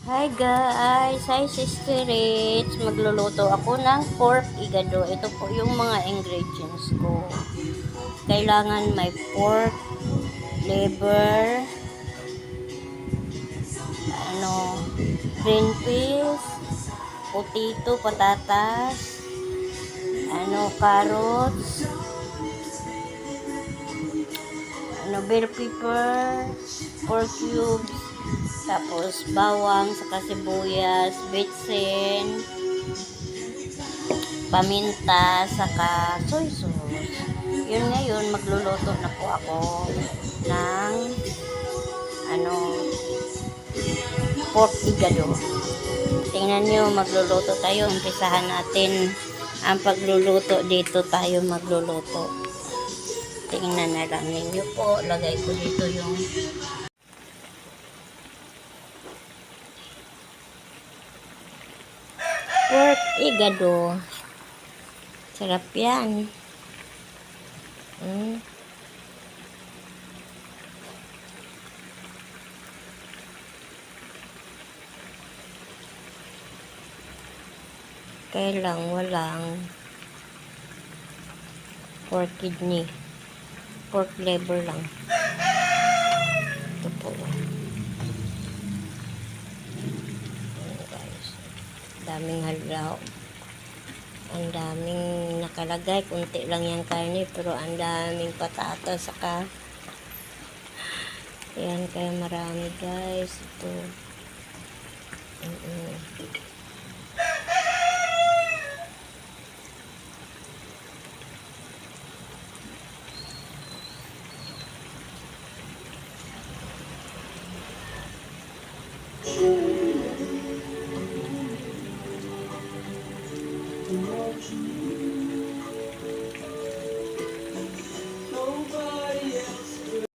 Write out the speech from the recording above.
Hi guys! Hi Sister Rich! Magluluto ako ng pork igado. Ito po yung mga ingredients ko. Kailangan may pork, liver, green peas, potato, patatas, carrots, bell pepper, pork cubes, tapos bawang, saka sibuyas, bitsin, paminta, saka soy sauce. Yun ngayon, magluluto na po ako ng pork igado. Tingnan nyo, magluluto tayo. Umpisahan natin ang pagluluto. Dito tayo magluluto. Tingnan na lang ninyo po. Lagay ko dito yung pork igado. Sarap yan. Kaya lang walang pork kidney. Pork liver lang. Ito po. Ayan guys. Daming halaw. Ang daming nakalagay. Kunti lang yung karne. Pero ang daming patatas. Saka ayan, kaya marami guys. Ito.